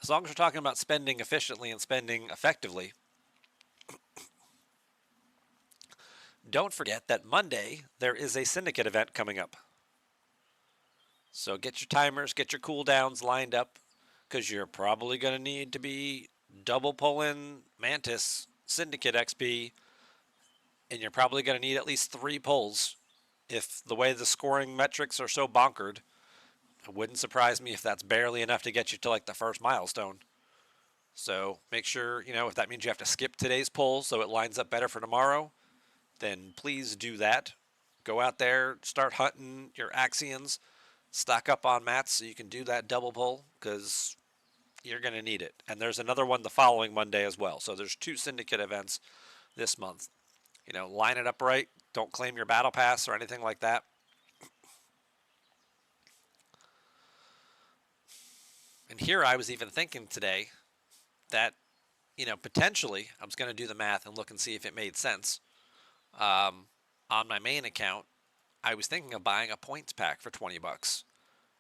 as long as we're talking about spending efficiently and spending effectively, don't forget that Monday there is a Syndicate event coming up. So get your timers, get your cooldowns lined up, because you're probably going to need to be double pulling Mantis Syndicate XP, and you're probably going to need at least 3 pulls. If the way the scoring metrics are so bonkered, it wouldn't surprise me if that's barely enough to get you to like the first milestone. So make sure, if that means you have to skip today's pull so it lines up better for tomorrow, then please do that. Go out there, start hunting your Axions, stock up on mats so you can do that double pull, because you're going to need it. And there's another one the following Monday as well. So there's 2 Syndicate events this month. Line it up right. Don't claim your battle pass or anything like that. And here I was even thinking today that, potentially I was going to do the math and look and see if it made sense. On my main account, I was thinking of buying a points pack for $20,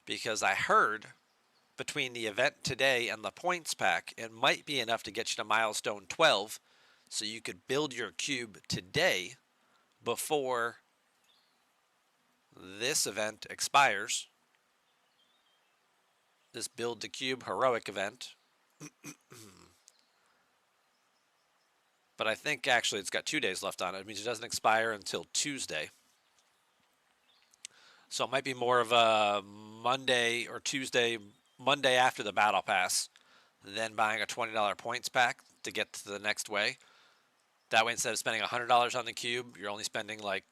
because I heard between the event today and the points pack, it might be enough to get you to milestone 12, so you could build your cube today before this event expires. This build the cube heroic event. But I think actually it's got 2 days left on it. It means it doesn't expire until Tuesday. So it might be more of a Monday or Tuesday, Monday after the battle pass, then buying a $20 points pack to get to the next way. That way, instead of spending $100 on the cube, you're only spending like,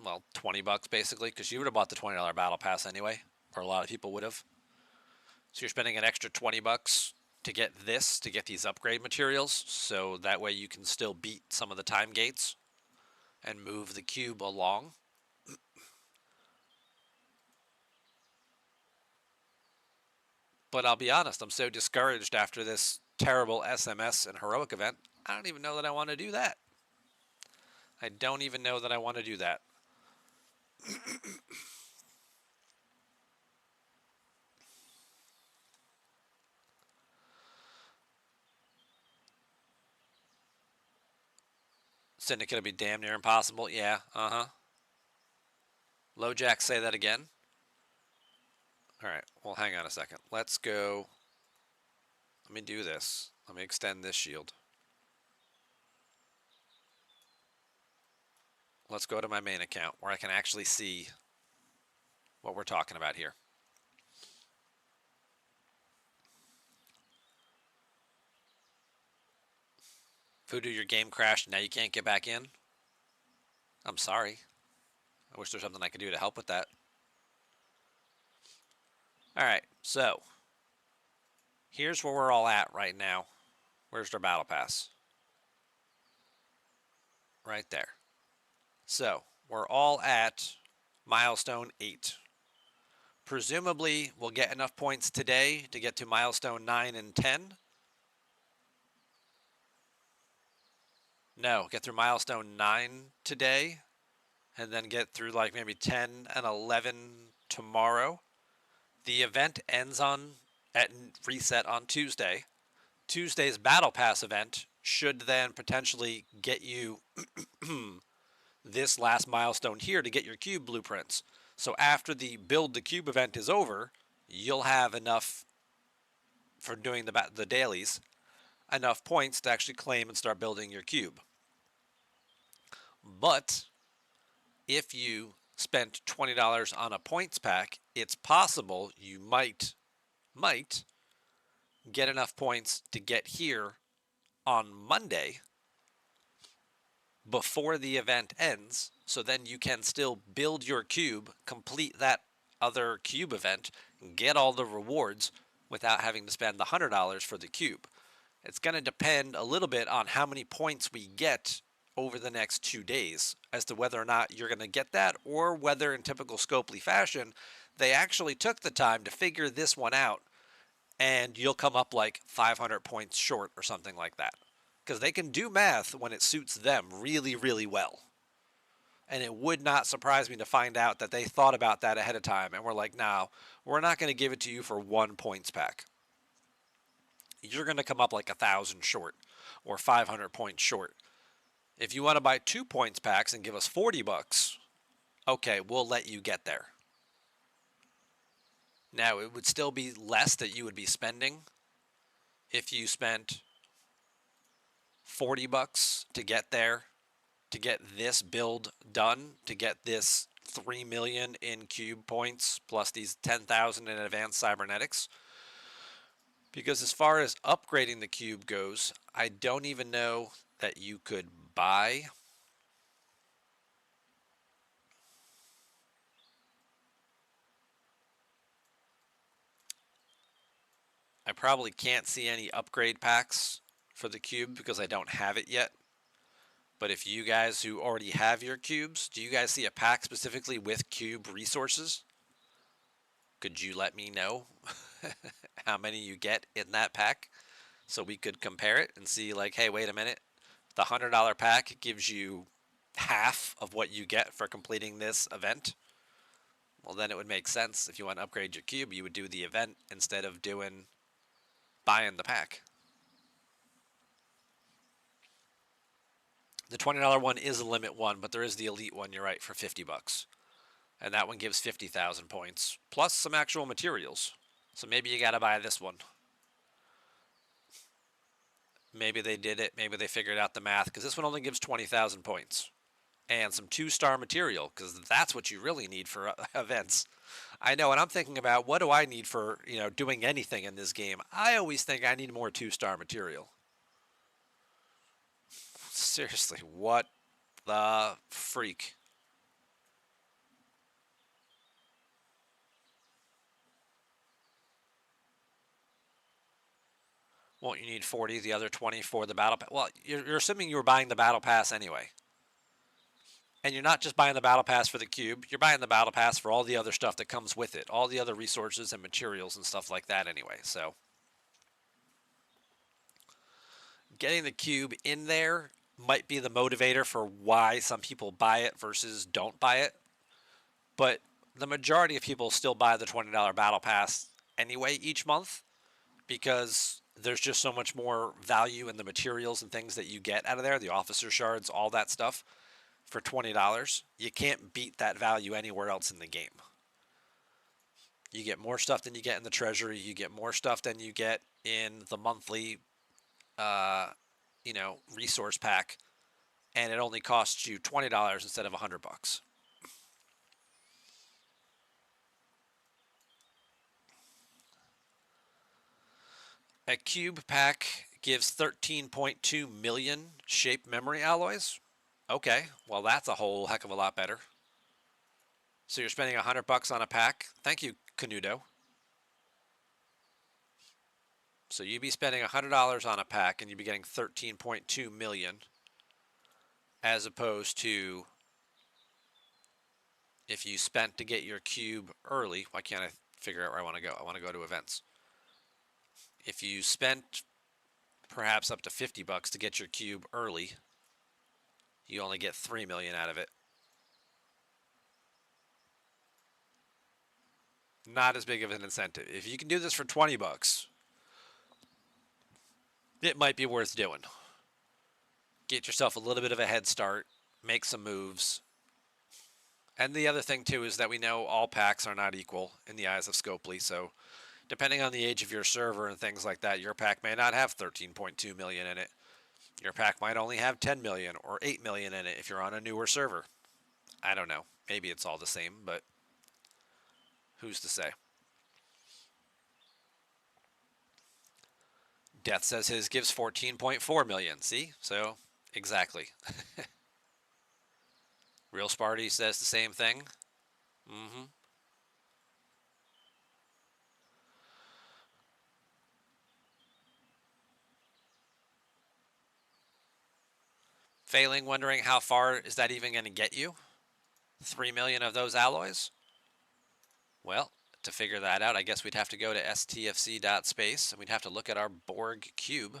$20 basically, because you would have bought the $20 battle pass anyway, or a lot of people would have. So you're spending an extra $20 to get this, to get these upgrade materials, so that way you can still beat some of the time gates and move the cube along. But I'll be honest, I'm so discouraged after this terrible SMS and heroic event, I don't even know that I want to do that. I don't even know that I want to do that. Syndicate will be damn near impossible. Yeah, Low Jack, say that again. Alright, well, hang on a second. Let's go. Let me do this. Let me extend this shield. Let's go to my main account where I can actually see what we're talking about here. Voodoo, your game crashed. Now you can't get back in? I'm sorry. I wish there's something I could do to help with that. Alright, so here's where we're all at right now. Where's our battle pass? Right there. So we're all at milestone 8. Presumably we'll get enough points today to get to milestone 9 and 10. No, get through milestone 9 today, and then get through like maybe 10 and 11 tomorrow. The event ends at reset on Tuesday. Tuesday's Battle Pass event should then potentially get you this last milestone here to get your cube blueprints. So after the Build the Cube event is over, you'll have enough for doing the dailies, enough points to actually claim and start building your cube. But if you spent $20 on a points pack, it's possible you might get enough points to get here on Monday before the event ends, so then you can still build your cube, complete that other cube event, and get all the rewards without having to spend the $100 for the cube. It's going to depend a little bit on how many points we get over the next 2 days as to whether or not you're going to get that, or whether in typical Scopely fashion they actually took the time to figure this one out and you'll come up like 500 points short or something like that, because they can do math when it suits them really, really well. And it would not surprise me to find out that they thought about that ahead of time and were like, no, we're not going to give it to you for 1 points pack. you're going to come up like 1,000 short or 500 points short. If you want to buy 2 points packs and give us $40, okay, we'll let you get there. Now, it would still be less that you would be spending if you spent $40 to get there, to get this build done, to get this 3 million in cube points plus these 10,000 in advanced cybernetics. Because as far as upgrading the cube goes, I don't even know that you could buy I probably can't see any upgrade packs for the cube because I don't have it yet. But if you guys who already have your cubes, do you guys see a pack specifically with cube resources? Could you let me know how many you get in that pack so we could compare it and see like, hey, wait a minute. The $100 pack gives you half of what you get for completing this event. Well, then it would make sense. If you want to upgrade your cube, you would do the event instead of buying the pack. The $20 one is a limit one, but there is the elite one, you're right, for $50. And that one gives 50,000 points, plus some actual materials. So maybe you got to buy this one. Maybe they did it. Maybe they figured out the math, because this one only gives 20,000 points. And some 2-star material, because that's what you really need for events. I know, and I'm thinking about, what do I need for, doing anything in this game? I always think I need more 2-star material. Seriously, what the freak? Won't you need 40, the other 20 for the battle pass? Well, you're assuming you were buying the battle pass anyway. And you're not just buying the battle pass for the cube, you're buying the battle pass for all the other stuff that comes with it. All the other resources and materials and stuff like that anyway, so. Getting the cube in there might be the motivator for why some people buy it versus don't buy it. But the majority of people still buy the $20 battle pass anyway each month because there's just so much more value in the materials and things that you get out of there, the officer shards, all that stuff for $20. You can't beat that value anywhere else in the game. You get more stuff than you get in the treasury. You get more stuff than you get in the monthly resource pack, and it only costs you $20 instead of $100. A cube pack gives 13.2 million shape memory alloys. Okay, well that's a whole heck of a lot better. So you're spending $100 on a pack. Thank you, Canudo. So you'd be spending $100 on a pack and you'd be getting 13.2 million as opposed to if you spent to get your cube early. Why can't I figure out where I want to go? I want to go to events. If you spent perhaps up to $50 to get your cube early, you only get 3 million out of it. Not as big of an incentive. If you can do this for $20, it might be worth doing. Get yourself a little bit of a head start, make some moves. And the other thing too is that we know all packs are not equal in the eyes of Scopely, so depending on the age of your server and things like that, your pack may not have 13.2 million in it. Your pack might only have 10 million or 8 million in it if you're on a newer server. I don't know. Maybe it's all the same, but who's to say? Death says his gives 14.4 million. See? So, exactly. Real Sparty says the same thing. Failing, wondering how far is that even going to get you? 3 million of those alloys? Well, to figure that out, I guess we'd have to go to stfc.space and we'd have to look at our Borg cube.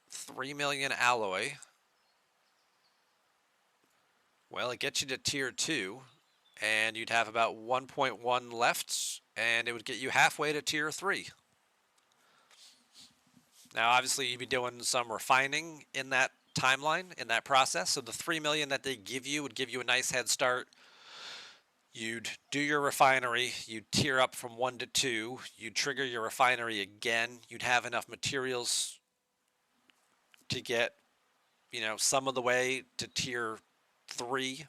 3 million alloy. Well, it gets you to tier 2, and you'd have about 1.1 left and it would get you halfway to tier 3. Now, obviously, you'd be doing some refining in that timeline, in that process. So the 3 million that they give you would give you a nice head start. You'd do your refinery, you'd tier up from 1 to 2, you'd trigger your refinery again, you'd have enough materials to get, some of the way to tier 3,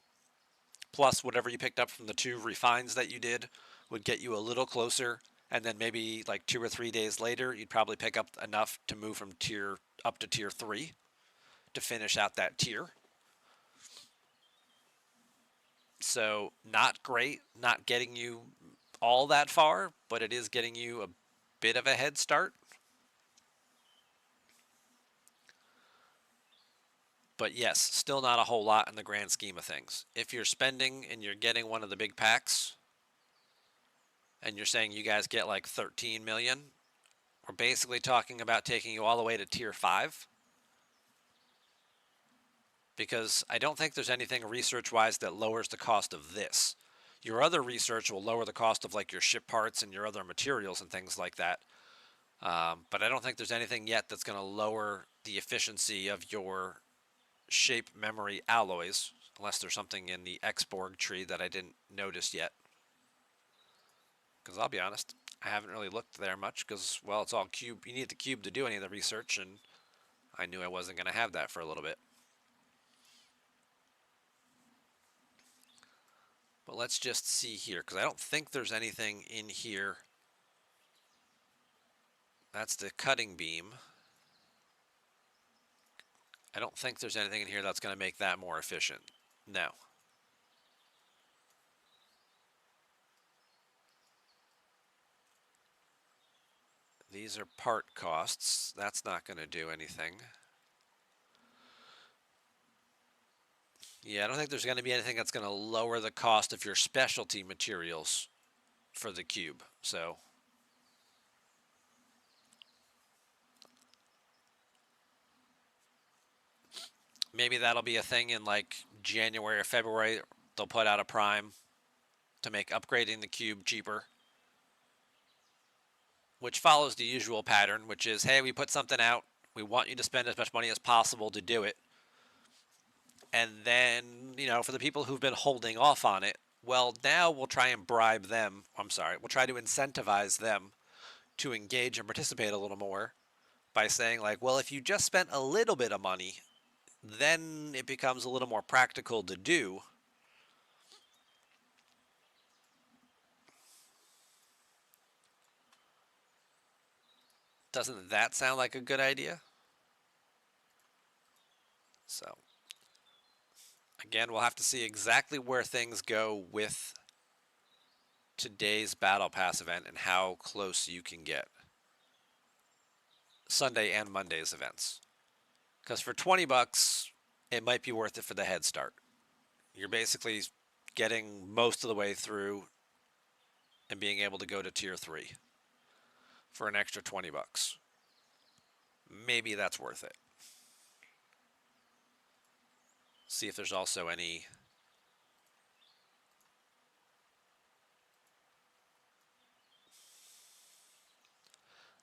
plus whatever you picked up from the 2 refines that you did would get you a little closer, and then maybe like 2 or 3 days later, you'd probably pick up enough to move from tier up to tier 3 to finish out that tier. So not great, not getting you all that far, but it is getting you a bit of a head start. But yes, still not a whole lot in the grand scheme of things. If you're spending and you're getting one of the big packs, and you're saying you guys get like 13 million, we're basically talking about taking you all the way to tier 5. Because I don't think there's anything research-wise that lowers the cost of this. Your other research will lower the cost of like your ship parts and your other materials and things like that. But I don't think there's anything yet that's going to lower the efficiency of your shape memory alloys, unless there's something in the Borg tree that I didn't notice yet. Because I'll be honest, I haven't really looked there much because, well, it's all cube. You need the cube to do any of the research, and I knew I wasn't going to have that for a little bit. But let's just see here, because I don't think there's anything in here. That's the cutting beam. I don't think there's anything in here that's going to make that more efficient. No. These are part costs. That's not going to do anything. Yeah, I don't think there's going to be anything that's going to lower the cost of your specialty materials for the cube. So maybe that'll be a thing in like January or February. They'll put out a prime to make upgrading the cube cheaper, which follows the usual pattern, which is, hey, we put something out. We want you to spend as much money as possible to do it. And then, for the people who've been holding off on it, well, now we'll try and bribe them. We'll try to incentivize them to engage and participate a little more by saying, like, well, if you just spent a little bit of money, then it becomes a little more practical to do. Doesn't that sound like a good idea? So, again, we'll have to see exactly where things go with today's Battle Pass event and how close you can get. Sunday and Monday's events. Because for 20 bucks, it might be worth it for the head start. You're basically getting most of the way through and being able to go to tier 3 for an extra 20 bucks. Maybe that's worth it. See if there's also any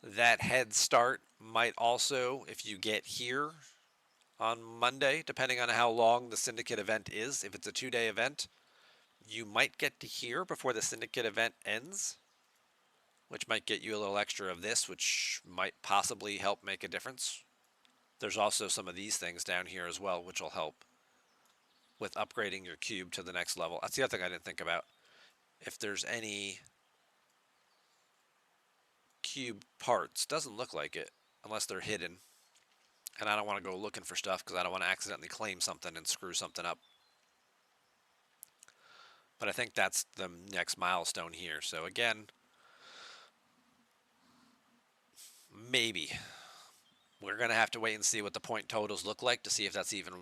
that head start might also, if you get here on Monday, depending on how long the Syndicate event is, if it's a 2-day event, you might get to here before the Syndicate event ends, which might get you a little extra of this, which might possibly help make a difference. There's also some of these things down here as well, which will help with upgrading your cube to the next level. That's the other thing I didn't think about. If there's any cube parts, doesn't look like it unless they're hidden. And I don't want to go looking for stuff because I don't want to accidentally claim something and screw something up. But I think that's the next milestone here. So again, maybe. We're going to have to wait and see what the point totals look like to see if that's even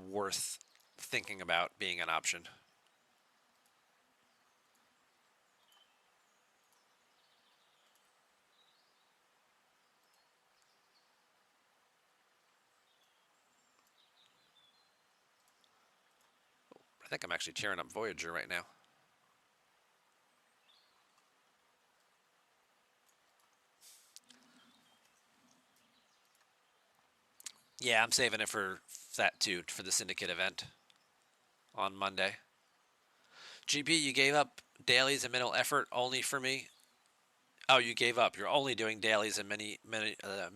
worth thinking about being an option. I think I'm actually tearing up Voyager right now. Yeah, I'm saving it for that too, for the Syndicate event on Monday. GP, you gave up dailies and minimal effort only for me. Oh, you gave up. You're only doing dailies and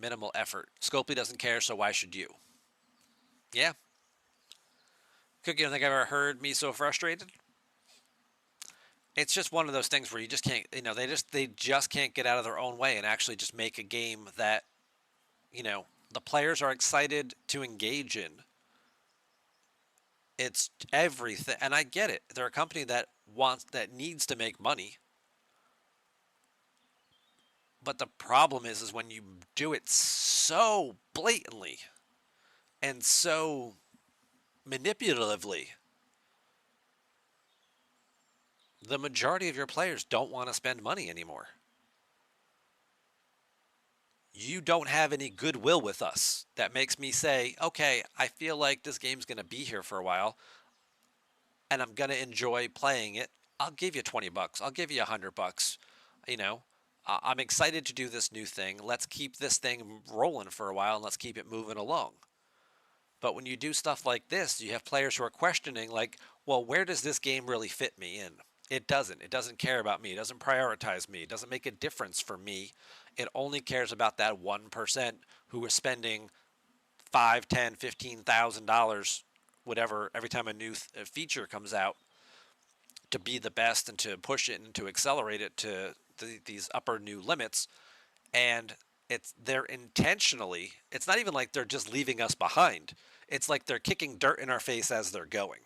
minimal effort. Scopely doesn't care, so why should you? Yeah. Cookie, you don't think I've ever heard me so frustrated? It's just one of those things where you just can't, they just can't get out of their own way and actually just make a game that, the players are excited to engage in. It's everything, and I get it. They're a company that needs to make money. But the problem is when you do it so blatantly and so manipulatively, the majority of your players don't want to spend money anymore. You don't have any goodwill with us. That makes me say, okay, I feel like this game's going to be here for a while and I'm going to enjoy playing it. I'll give you $20. I'll give you $100. You know, I'm excited to do this new thing. Let's keep this thing rolling for a while and let's keep it moving along. But when you do stuff like this, you have players who are questioning, like, well, where does this game really fit me in? It doesn't. It doesn't care about me. It doesn't prioritize me. It doesn't make a difference for me. It only cares about that 1% who is spending $5, $10, $15,000, whatever, every time a new feature comes out to be the best and to push it and to accelerate it to these upper new limits. And they're intentionally, it's not even like they're just leaving us behind. It's like they're kicking dirt in our face as they're going.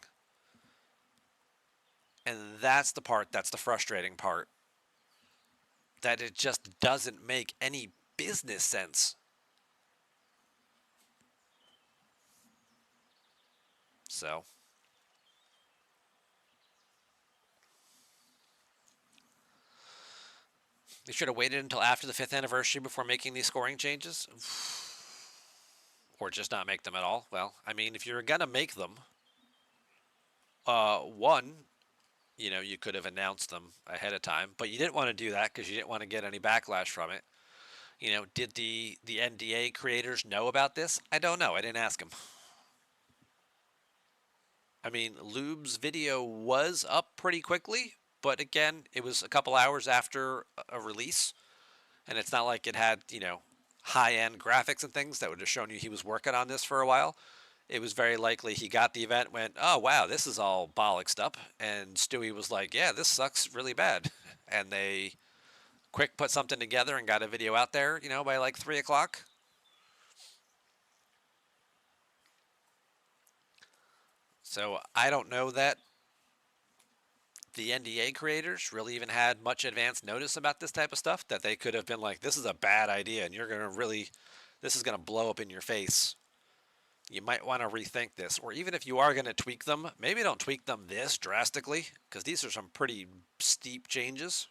And that's the frustrating part. That it just doesn't make any business sense. So, they should have waited until after the 5th anniversary before making these scoring changes. Or just not make them at all. Well, I mean, if you're going to make them, one, you could have announced them ahead of time, but you didn't want to do that because you didn't want to get any backlash from it. Did the NDA creators know about this? I don't know. I didn't ask them. I mean, Lube's video was up pretty quickly, but again, it was a couple hours after a release, and it's not like it had, high-end graphics and things that would have shown you he was working on this for a while. It was very likely he got the event, went, oh, wow, this is all bollocksed up, and Stewie was like, yeah, this sucks really bad. And they quick put something together and got a video out there, by like 3 o'clock. So I don't know that the NDA creators really even had much advance notice about this type of stuff, that they could have been like, this is a bad idea and this is going to blow up in your face. You might want to rethink this. Or even if you are going to tweak them, maybe don't tweak them this drastically, because these are some pretty steep changes.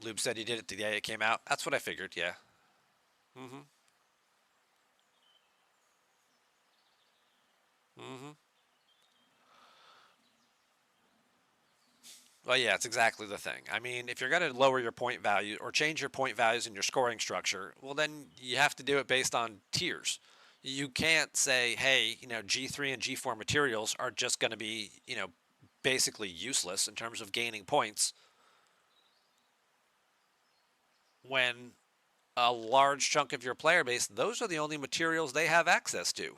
Lube said he did it the day it came out. That's what I figured, yeah. Mm-hmm. Mm-hmm. Well, yeah, it's exactly the thing. I mean, if you're going to lower your point value or change your point values in your scoring structure, well, then you have to do it based on tiers. You can't say, hey, G3 and G4 materials are just going to be, basically useless in terms of gaining points when a large chunk of your player base, those are the only materials they have access to.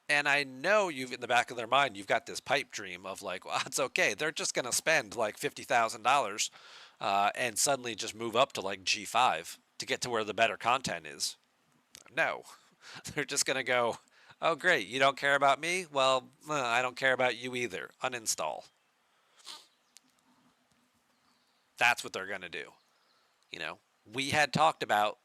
And I know you've in the back of their mind, you've got this pipe dream of like, well, it's okay. They're just going to spend like $50,000 and suddenly just move up to like G5 to get to where the better content is. No, they're just going to go, oh, great. You don't care about me? Well, I don't care about you either. Uninstall. That's what they're going to do. We had talked about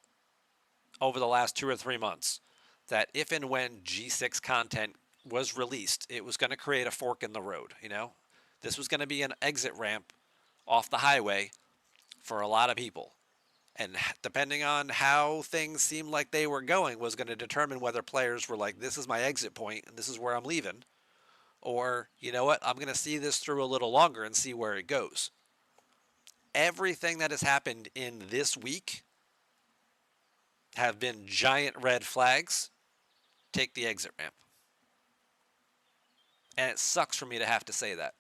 over the last 2 or 3 months that if and when G6 content was released, it was going to create a fork in the road. This was going to be an exit ramp off the highway for a lot of people. And depending on how things seemed like they were going was going to determine whether players were like, this is my exit point and this is where I'm leaving. Or, you know what, I'm going to see this through a little longer and see where it goes. Everything that has happened in this week have been giant red flags, take the exit ramp. And it sucks for me to have to say that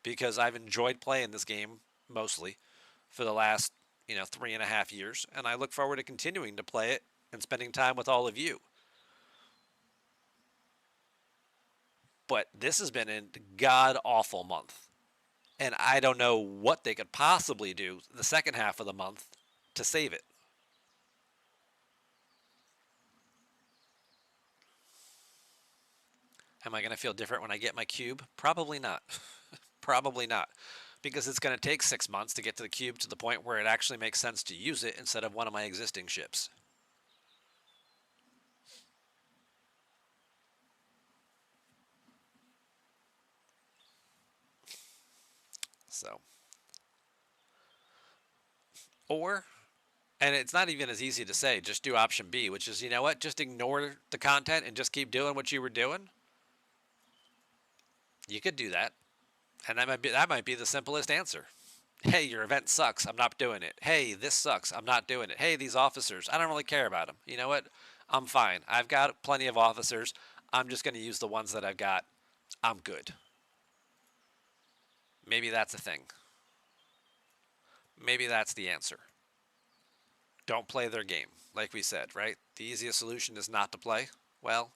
because I've enjoyed playing this game mostly for the last 3.5 years, and I look forward to continuing to play it and spending time with all of you. But this has been a god awful month, and I don't know what they could possibly do the second half of the month to save it. Am I going to feel different when I get my cube? Probably not. Probably not. Because it's going to take 6 months to get to the cube to the point where it actually makes sense to use it instead of one of my existing ships. So, or, and it's not even as easy to say, just do option B, which is, you know what, just ignore the content and just keep doing what you were doing. You could do that. And that might be the simplest answer. Hey, your event sucks. I'm not doing it. Hey, this sucks. I'm not doing it. Hey, these officers, I don't really care about them. You know what? I'm fine. I've got plenty of officers. I'm just going to use the ones that I've got. I'm good. Maybe that's a thing. Maybe that's the answer. Don't play their game, like we said, right? The easiest solution is not to play. Well,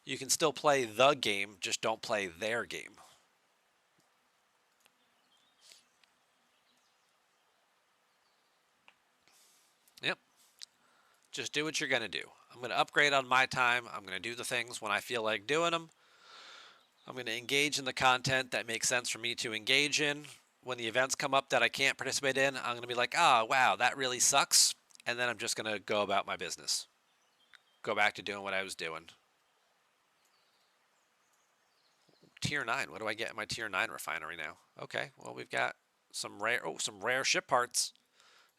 you can still play the game, just don't play their game. Yep. Just do what you're going to do. I'm going to upgrade on my time. I'm going to do the things when I feel like doing them. I'm going to engage in the content that makes sense for me to engage in. When the events come up that I can't participate in, I'm going to be like, oh, wow, that really sucks. And then I'm just going to go about my business. Go back to doing what I was doing. Tier 9. What do I get in my Tier 9 refinery now? Okay, well, we've got some rare ship parts.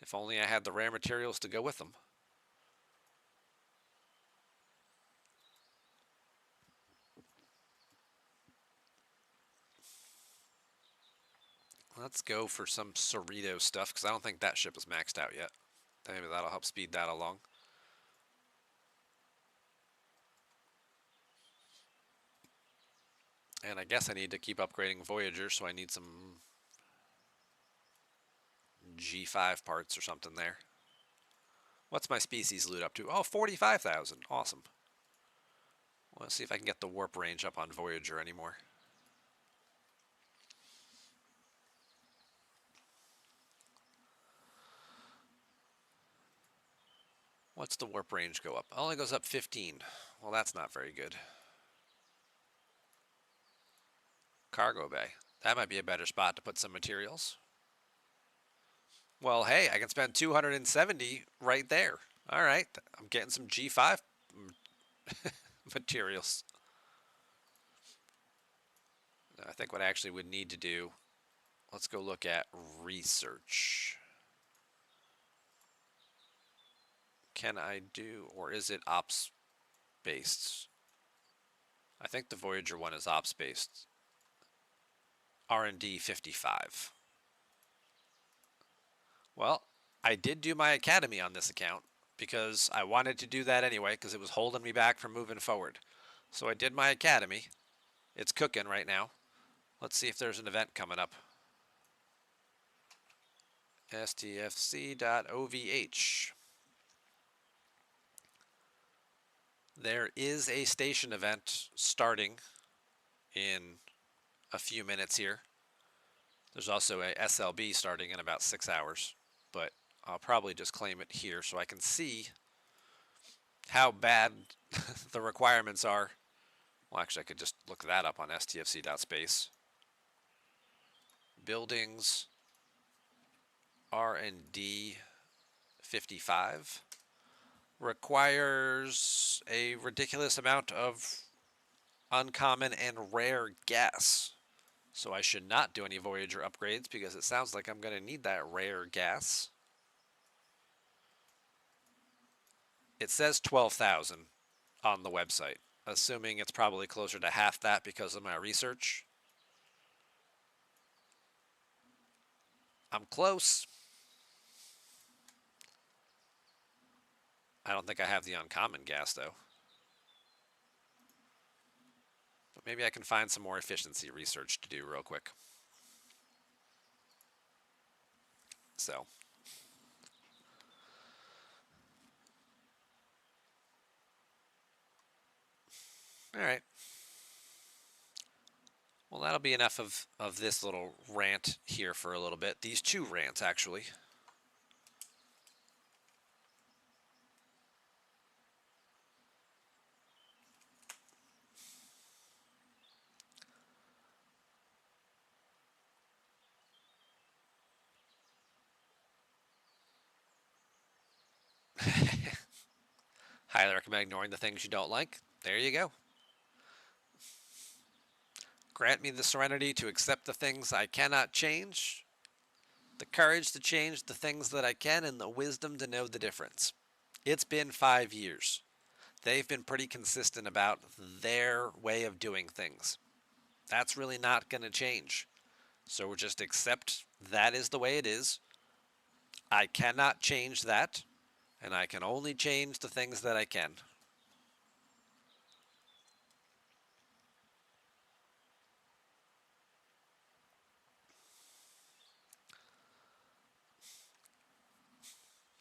If only I had the rare materials to go with them. Let's go for some Cerritos stuff, because I don't think that ship is maxed out yet. Maybe that'll help speed that along. And I guess I need to keep upgrading Voyager, so I need some G5 parts or something there. What's my species loot up to? Oh, 45,000. Awesome. Let's see if I can get the warp range up on Voyager anymore. What's the warp range go up? It only goes up 15. Well, that's not very good. Cargo bay. That might be a better spot to put some materials. Well, hey, I can spend 270 right there. All right, I'm getting some G5 materials. I think what I actually would need to do, let's go look at research. Can I do, or is it ops based? I think the Voyager one is ops based. R&D 55. Well, I did do my academy on this account because I wanted to do that anyway because it was holding me back from moving forward. So I did my academy. It's cooking right now. Let's see if there's an event coming up. stfc.ovh. There is a station event starting in a few minutes here. There's also a SLB starting in about 6 hours, but I'll probably just claim it here so I can see how bad the requirements are. Well, actually, I could just look that up on stfc.space. Buildings, R&D 55 requires a ridiculous amount of uncommon and rare gas. So I should not do any Voyager upgrades because it sounds like I'm going to need that rare gas. It says 12,000 on the website, assuming it's probably closer to half that because of my research. I'm close. I don't think I have the uncommon gas, though. But maybe I can find some more efficiency research to do real quick. So, all right. Well, that'll be enough of this little rant here for a little bit. These two rants, actually. Highly recommend ignoring the things you don't like. There you go. Grant me the serenity to accept the things I cannot change, the courage to change the things that I can, and the wisdom to know the difference. It's been 5 years. They've been pretty consistent about their way of doing things. That's really not going to change. So we'll just accept that is the way it is. I cannot change that, and I can only change the things that I can.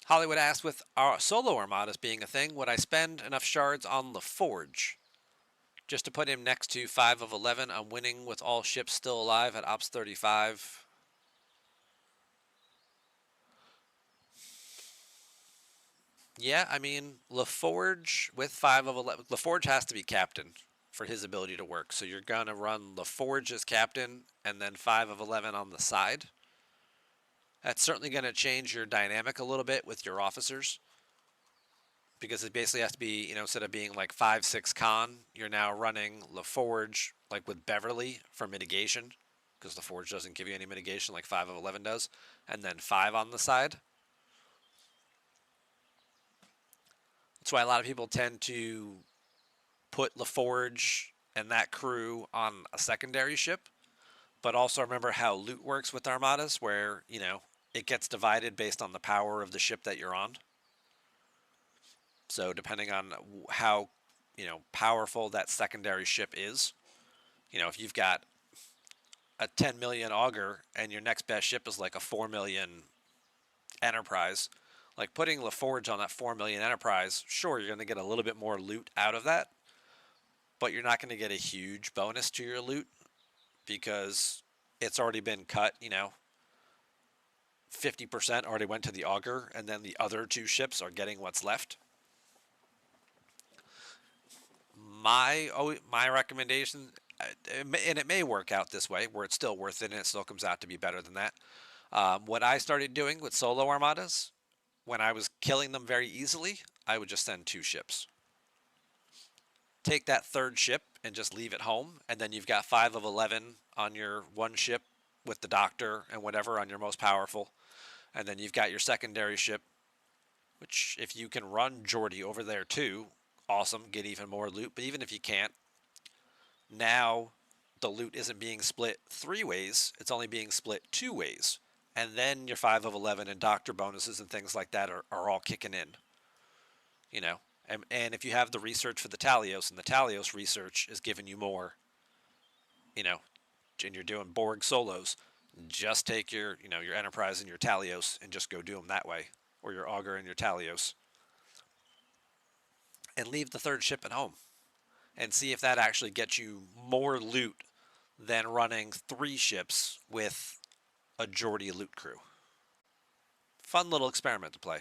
Hollywood asked, with our solo armadas being a thing, would I spend enough shards on the Forge? Just to put him next to 5 of 11, I'm winning with all ships still alive at Ops 35. Yeah, I mean, LaForge with 5 of 11. LaForge has to be captain for his ability to work. So you're going to run LaForge as captain and then 5 of 11 on the side. That's certainly going to change your dynamic a little bit with your officers. Because it basically has to be, instead of being like 5-6 con, you're now running LaForge like with Beverly for mitigation. Because LaForge doesn't give you any mitigation like 5 of 11 does. And then 5 on the side. That's why a lot of people tend to put LaForge and that crew on a secondary ship. But also remember how loot works with armadas, where, it gets divided based on the power of the ship that you're on. So depending on how, powerful that secondary ship is, if you've got a 10 million auger and your next best ship is like a 4 million Enterprise, like putting LaForge on that 4 million Enterprise, sure, you're going to get a little bit more loot out of that, but you're not going to get a huge bonus to your loot because it's already been cut, 50% already went to the auger, and then the other two ships are getting what's left. My recommendation, and it may work out this way, where it's still worth it and it still comes out to be better than that. What I started doing with solo armadas, when I was killing them very easily, I would just send 2 ships. Take that third ship and just leave it home, and then you've got 5 of 11 on your one ship with the doctor and whatever on your most powerful, and then you've got your secondary ship, which if you can run Geordi over there too, awesome, get even more loot. But even if you can't, now the loot isn't being split 3 ways, it's only being split 2 ways. And then your 5 of 11 and doctor bonuses and things like that are all kicking in. And if you have the research for the Talios, and the Talios research is giving you more, and you're doing Borg solos, just take your Enterprise and your Talios and just go do them that way, or your Augur and your Talios, and leave the third ship at home, and see if that actually gets you more loot than running 3 ships with a Geordi loot crew. Fun little experiment to play.